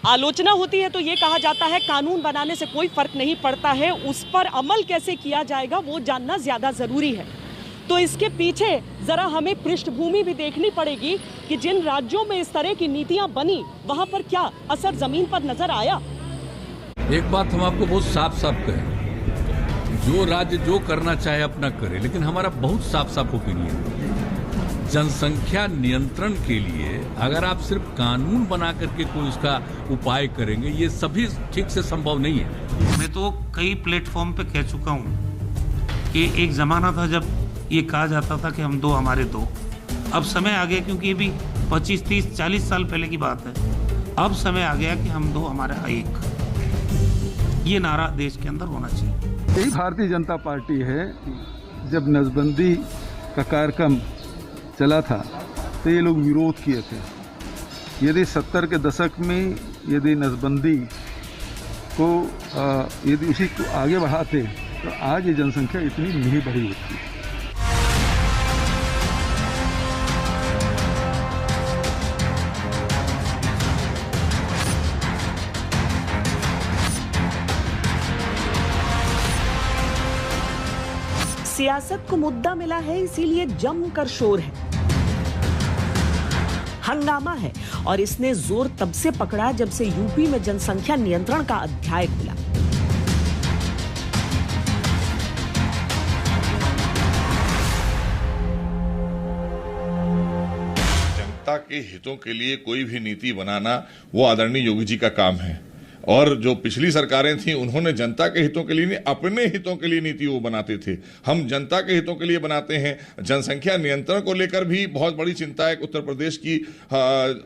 आलोचना होती है तो ये कहा जाता है कानून बनाने से कोई फर्क नहीं पड़ता है, उस पर अमल कैसे किया जाएगा वो जानना ज्यादा जरूरी है। तो इसके पीछे जरा हमें पृष्ठभूमि भी देखनी पड़ेगी कि जिन राज्यों में इस तरह की नीतियां बनी वहां पर क्या असर जमीन पर नजर आया। एक बात हम आपको बहुत साफ साफ कहें, जो राज्य जो करना चाहे अपना करे, लेकिन हमारा बहुत साफ साफ ओपिनियन, जनसंख्या नियंत्रण के लिए अगर आप सिर्फ कानून बना करके कोई उसका उपाय करेंगे, ये सभी ठीक से संभव नहीं है। मैं तो कई प्लेटफॉर्म पे कह चुका हूँ कि एक जमाना था जब ये कहा जाता था कि हम दो हमारे दो। अब समय आ गया, क्योंकि ये भी 25, 30, 40 साल पहले की बात है। अब समय आ गया कि हम दो हमारा एक, ये नारा देश के अंदर होना चाहिए। यही भारतीय जनता पार्टी है। जब नसबंदी का कार्यक्रम चला था तो ये लोग विरोध किए थे। यदि 70 के दशक में यदि नसबंदी को यदि उसी को आगे बढ़ाते तो आज ये जनसंख्या इतनी नहीं बढ़ी होती। सियासत को मुद्दा मिला है, इसीलिए जमकर शोर है, हंगामा है, और इसने जोर तब से पकड़ा जब से यूपी में जनसंख्या नियंत्रण का अध्याय खुला। जनता के हितों के लिए कोई भी नीति बनाना वो आदरणीय योगी जी का काम है। और जो पिछली सरकारें थीं उन्होंने जनता के हितों के लिए नहीं, अपने हितों के लिए नीति वो बनाते थे। हम जनता के हितों के लिए बनाते हैं। जनसंख्या नियंत्रण को लेकर भी बहुत बड़ी चिंता एक उत्तर प्रदेश की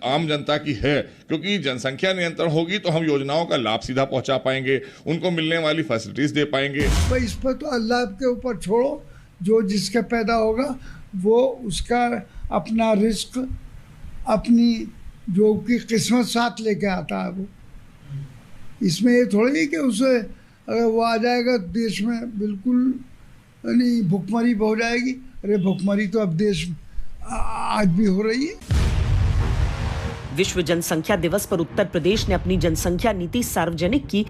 आम जनता की है, क्योंकि जनसंख्या नियंत्रण होगी तो हम योजनाओं का लाभ सीधा पहुंचा पाएंगे, उनको मिलने वाली फैसिलिटीज दे पाएंगे। तो इस पर तो अल्लाह के ऊपर छोड़ो, जो जिसका पैदा होगा वो उसका अपना रिस्क, अपनी जो की किस्मत साथ लेके आता है। वो इसमें ये थोड़ी है कि उसे अगर वो आ जाएगा तो देश में बिल्कुल नहीं भुखमरी हो जाएगी। अरे भुखमरी तो अब देश आज भी हो रही है। विश्व जनसंख्या दिवस पर उत्तर प्रदेश ने अपनी जनसंख्या नीति सार्वजनिक की,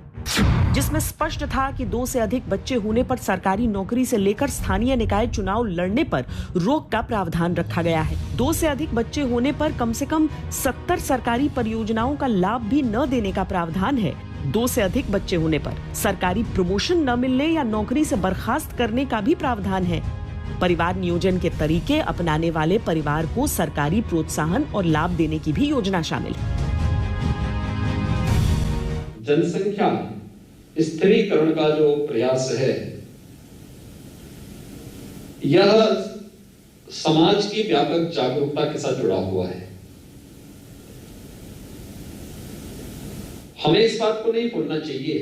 जिसमें स्पष्ट था कि 2 से अधिक बच्चे होने पर सरकारी नौकरी से लेकर स्थानीय निकाय चुनाव लड़ने पर रोक का प्रावधान रखा गया है। 2 से अधिक बच्चे होने पर कम से कम 70 सरकारी परियोजनाओं का लाभ भी न देने का प्रावधान है। 2 से अधिक बच्चे होने पर सरकारी प्रमोशन न मिलने या नौकरी से बर्खास्त करने का भी प्रावधान है। परिवार नियोजन के तरीके अपनाने वाले परिवार को सरकारी प्रोत्साहन और लाभ देने की भी योजना शामिल है। जनसंख्या स्थिरीकरण का जो प्रयास है, यह समाज की व्यापक जागरूकता के साथ जुड़ा हुआ है। हमें इस बात को नहीं भूलना चाहिए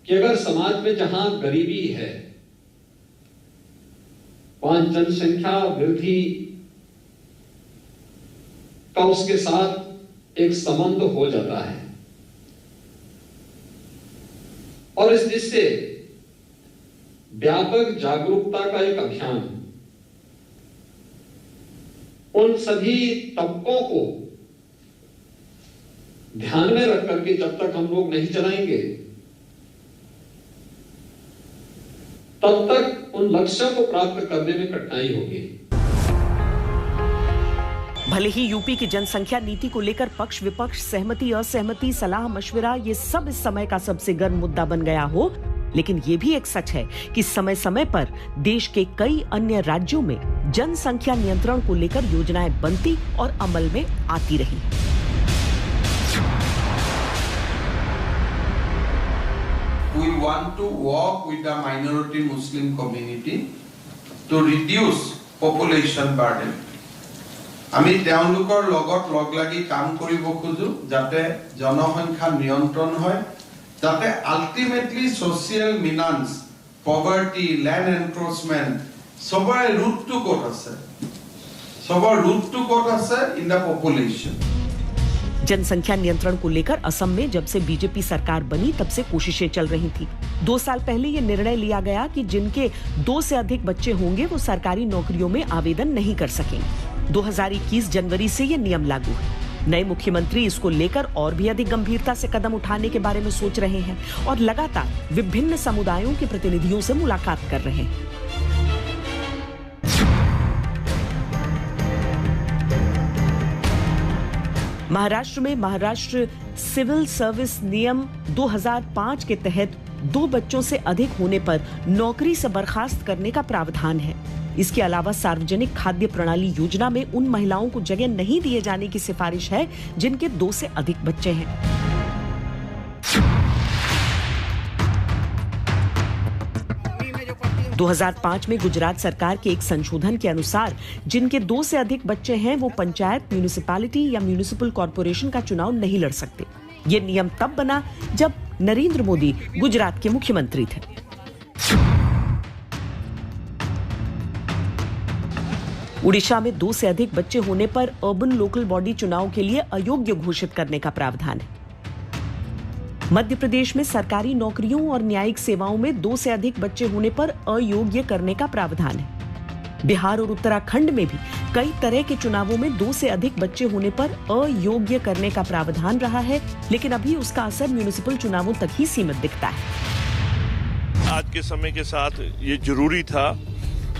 कि अगर समाज में जहां गरीबी है, वहां जनसंख्या वृद्धि का उसके साथ एक संबंध हो जाता है, और इस दृष्टि से व्यापक जागरूकता का एक अभियान उन सभी तबकों को ध्यान में रख करके जब तक हम लोग नहीं चलाएंगे, तब तक उन लक्ष्यों को प्राप्त करने में कठिनाई होगी। भले ही यूपी की जनसंख्या नीति को लेकर पक्ष विपक्ष, सहमति असहमति, सलाह मशविरा, ये सब इस समय का सबसे गर्म मुद्दा बन गया हो, लेकिन ये भी एक सच है कि समय समय पर देश के कई अन्य राज्यों में जनसंख्या नियंत्रण को लेकर योजनाएं बनती और अमल में आती रही। We want to work with the minority Muslim community to reduce population burden. আমি তেওঁলোকৰ লগত লগ লাগি কাম কৰিব খুজো যাতে জনসংখ্যা নিয়ন্ত্ৰণ হয়, যাতে আলটিমেটলি সোশিয়াল মিনান্স, পভাৰ্টি, ল্যান্ড এনক্ৰোচমেন্ট সবৰে ৰুটটো ক'ত আছে, সবৰ ৰুটটো ক'ত আছে ইন দা পপুলেशन। जनसंख्या नियंत्रण को लेकर असम में जब से बीजेपी सरकार बनी तब से कोशिशें चल रही थी। 2 साल पहले ये निर्णय लिया गया कि जिनके 2 से अधिक बच्चे होंगे वो सरकारी नौकरियों में आवेदन नहीं कर सकेंगे। 2021 जनवरी से ये नियम लागू है। नए मुख्यमंत्री इसको लेकर और भी अधिक गंभीरता से कदम उठाने के बारे में सोच रहे हैं और लगातार विभिन्न समुदायों के प्रतिनिधियों से मुलाकात कर रहे हैं। महाराष्ट्र में महाराष्ट्र सिविल सर्विस नियम 2005 के तहत 2 बच्चों से अधिक होने पर नौकरी से बर्खास्त करने का प्रावधान है। इसके अलावा सार्वजनिक खाद्य प्रणाली योजना में उन महिलाओं को जगह नहीं दिए जाने की सिफारिश है जिनके 2 से अधिक बच्चे हैं। – 2005 में गुजरात सरकार के एक संशोधन के अनुसार जिनके 2 से अधिक बच्चे हैं वो पंचायत, म्यूनिसिपैलिटी या म्यूनिसिपल कॉर्पोरेशन का चुनाव नहीं लड़ सकते। ये नियम तब बना जब नरेंद्र मोदी गुजरात के मुख्यमंत्री थे। उड़ीसा में 2 से अधिक बच्चे होने पर अर्बन लोकल बॉडी चुनाव के लिए अयोग्य घोषित करने का प्रावधान है। मध्य प्रदेश में सरकारी नौकरियों और न्यायिक सेवाओं में 2 से अधिक बच्चे होने पर अयोग्य करने का प्रावधान है। बिहार और उत्तराखंड में भी कई तरह के चुनावों में 2 से अधिक बच्चे होने पर अयोग्य करने का प्रावधान रहा है, लेकिन अभी उसका असर म्युनिसिपल चुनावों तक ही सीमित दिखता है। आज के समय के साथ ये जरूरी था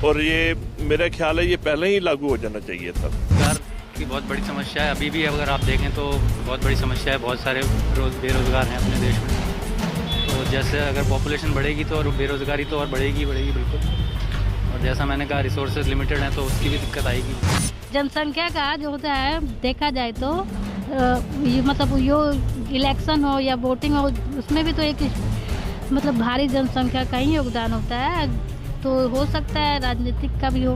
और ये मेरा ख्याल है ये पहले ही लागू हो जाना चाहिए था। रोजगार की बहुत बड़ी समस्या है, अभी भी अगर आप देखें तो बहुत बड़ी समस्या है। बहुत सारे बेरोजगार हैं अपने देश में। तो जैसे अगर पॉपुलेशन बढ़ेगी तो और बेरोजगारी तो और बढ़ेगी बिल्कुल। और जैसा मैंने कहा रिसोर्सेज लिमिटेड हैं तो उसकी भी दिक्कत आएगी। जनसंख्या का जो होता है देखा जाए तो मतलब यो इलेक्शन हो या वोटिंग हो उसमें भी तो एक मतलब भारी जनसंख्या का ही योगदान होता है। तो हो सकता है राजनीतिक का भी हो,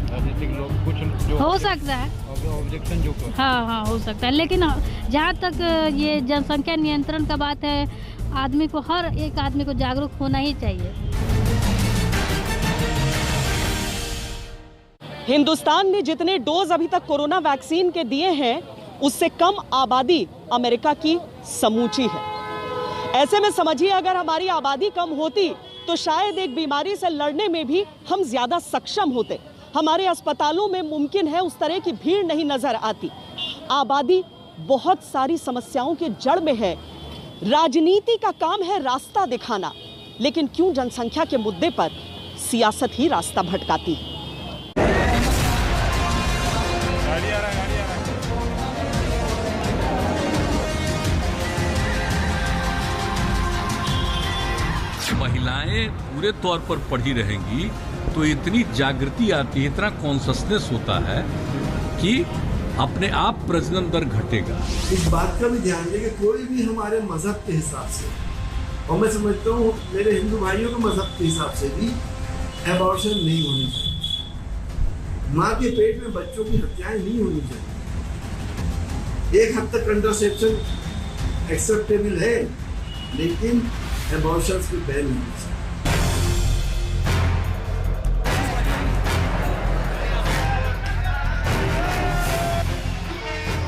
राजनीतिक लोग कुछ जो हो सकता है ऑब्जेक्शन जो हाँ हो सकता है। लेकिन जहाँ तक ये जनसंख्या नियंत्रण का बात है, आदमी को हर एक आदमी को जागरूक होना ही चाहिए। हिंदुस्तान ने जितने डोज अभी तक कोरोना वैक्सीन के दिए हैं उससे कम आबादी अमेरिका की समूची है। ऐसे में समझिए अगर हमारी आबादी कम होती तो शायद एक बीमारी से लड़ने में भी हम ज्यादा सक्षम होते। हमारे अस्पतालों में मुमकिन है उस तरह की भीड़ नहीं नजर आती। आबादी बहुत सारी समस्याओं के जड़ में है। राजनीति का काम है रास्ता दिखाना, लेकिन क्यों जनसंख्या के मुद्दे पर सियासत ही रास्ता भटकाती है। महिलाएं पूरे तौर पर पढ़ी रहेंगी तो इतनी जागृति आती है, इतना कॉन्शसनेस होता है कि अपने आप प्रजनन दर घटेगा। इस बात का भी ध्यान दें कि कोई भी हमारे मजहब के हिसाब से, और मैं समझता हूँ मेरे हिंदू भाइयों के मजहब के हिसाब से भी एबॉर्शन नहीं होनी चाहिए। माँ के पेट में बच्चों की हत्याएं नहीं होनी चाहिए। एक हद तक कंट्रासेप्शन एक्सेप्टेबल है, लेकिन एबॉर्शंस की बैन नहीं है।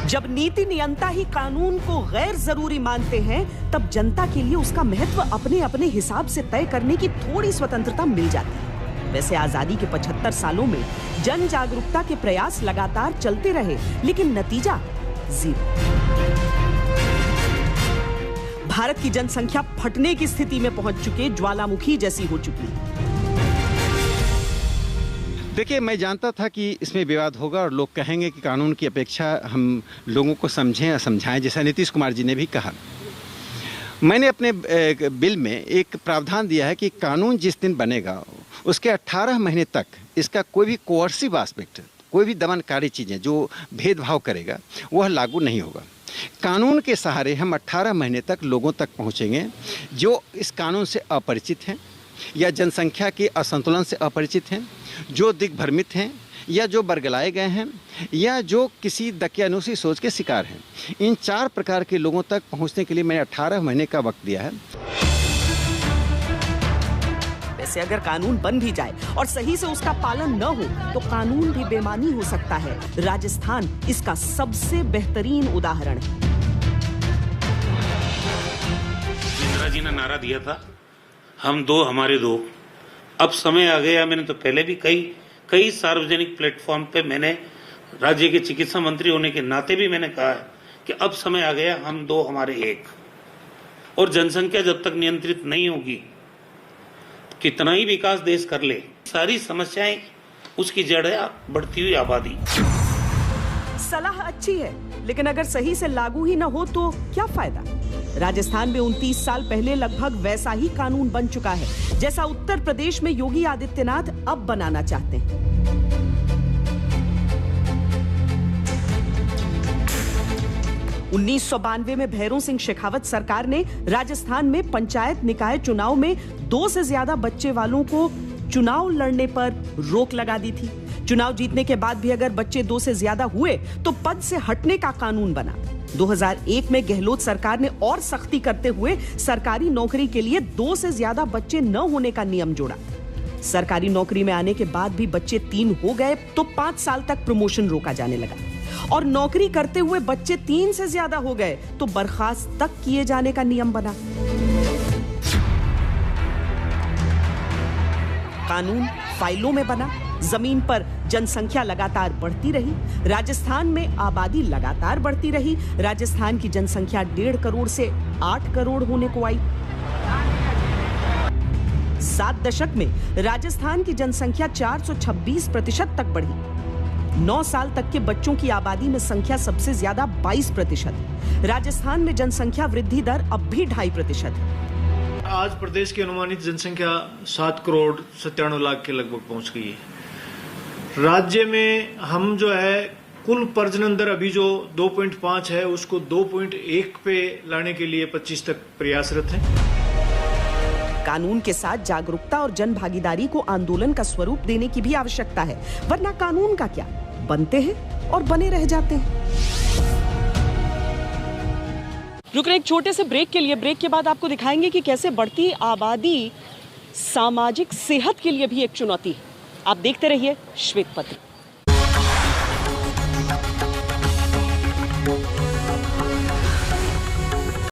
जब नीति नियंता ही कानून को गैर जरूरी मानते हैं, तब जनता के लिए उसका महत्व अपने अपने हिसाब से तय करने की थोड़ी स्वतंत्रता मिल जाती है। वैसे आजादी के 75 सालों में जन जागरूकता के प्रयास लगातार चलते रहे, लेकिन नतीजा जीरो। भारत की जनसंख्या फटने की स्थिति में पहुंच चुके ज्वालामुखी जैसी हो चुकी है। देखिए, मैं जानता था कि इसमें विवाद होगा और लोग कहेंगे कि कानून की अपेक्षा हम लोगों को समझें या समझाएं, जैसा नीतीश कुमार जी ने भी कहा। मैंने अपने बिल में एक प्रावधान दिया है कि कानून जिस दिन बनेगा उसके 18 महीने तक इसका कोई भी कोअर्सिव एस्पेक्ट, कोई भी दमनकारी चीज़ें जो भेदभाव करेगा वह लागू नहीं होगा। कानून के सहारे हम 18 महीने तक लोगों तक पहुंचेंगे जो इस कानून से अपरिचित हैं या जनसंख्या के असंतुलन से अपरिचित हैं, जो दिग्भ्रमित हैं या जो बरगलाए गए हैं या जो किसी दकियानूसी सोच के शिकार हैं। इन 4 प्रकार के लोगों तक पहुंचने के लिए मैंने 18 महीने का वक्त दिया है। वैसे अगर कानून बन भी जाए और सही से उसका पालन न हो तो कानून भी बेमानी हो सकता है। राजस्थान इसका सबसे बेहतरीन उदाहरण है। इंदिरा जी ने नारा दिया था, हम दो हमारे दो। अब समय आ गया। मैंने तो पहले भी कई सार्वजनिक प्लेटफॉर्म पे मैंने राज्य के चिकित्सा मंत्री होने के नाते भी मैंने कहा है कि अब समय आ गया हम दो हमारे एक, और जनसंख्या जब तक नियंत्रित नहीं होगी, कितना ही विकास देश कर ले, सारी समस्याएं उसकी जड़ है बढ़ती हुई आबादी। सलाह अच्छी है, लेकिन अगर सही से लागू ही न हो तो क्या फायदा। राजस्थान में 29 साल पहले लगभग वैसा ही कानून बन चुका है जैसा उत्तर प्रदेश में योगी आदित्यनाथ अब बनाना चाहते हैं। उन्नीस में भैरों सिंह शेखावत सरकार ने राजस्थान में पंचायत निकाय चुनाव में 2 से ज्यादा बच्चे वालों को चुनाव लड़ने पर रोक लगा दी थी। चुनाव जीतने के बाद भी अगर बच्चे 2 से ज्यादा हुए तो पद से हटने का कानून बना। 2001 में गहलोत सरकार ने और सख्ती करते हुए सरकारी नौकरी के लिए 2 से ज्यादा बच्चे न होने का नियम जोड़ा। सरकारी नौकरी में आने के बाद भी बच्चे 3 हो गए तो 5 साल तक प्रमोशन रोका जाने लगा, और नौकरी करते हुए बच्चे 3 से ज्यादा हो गए तो बर्खास्त तक किए जाने का नियम बना। कानून फाइलों में बना, जमीन पर जनसंख्या लगातार बढ़ती रही, राजस्थान में आबादी लगातार बढ़ती रही। राजस्थान की जनसंख्या 1.5 करोड़ से 8 करोड़ होने को आई। 7 दशक में राजस्थान की जनसंख्या 426% तक बढ़ी। 9 साल तक के बच्चों की आबादी में संख्या सबसे ज्यादा 22%। राजस्थान में जनसंख्या वृद्धि दर अब भी 2.5% है। आज प्रदेश की अनुमानित जनसंख्या 7 करोड़ 97 लाख के लगभग पहुंच गई है। राज्य में हम जो है कुल प्रजनन दर अभी जो 2.5 है उसको 2.1 पे लाने के लिए 25 तक प्रयासरत हैं। कानून के साथ जागरूकता और जन भागीदारी को आंदोलन का स्वरूप देने की भी आवश्यकता है, वरना कानून का क्या, बनते हैं और बने रह जाते हैं। रुक रहे एक छोटे से ब्रेक के लिए। ब्रेक के बाद आपको दिखाएंगे कि कैसे बढ़ती आबादी सामाजिक सेहत के लिए भी एक चुनौती है। आप देखते रहिए श्वेत पत्र।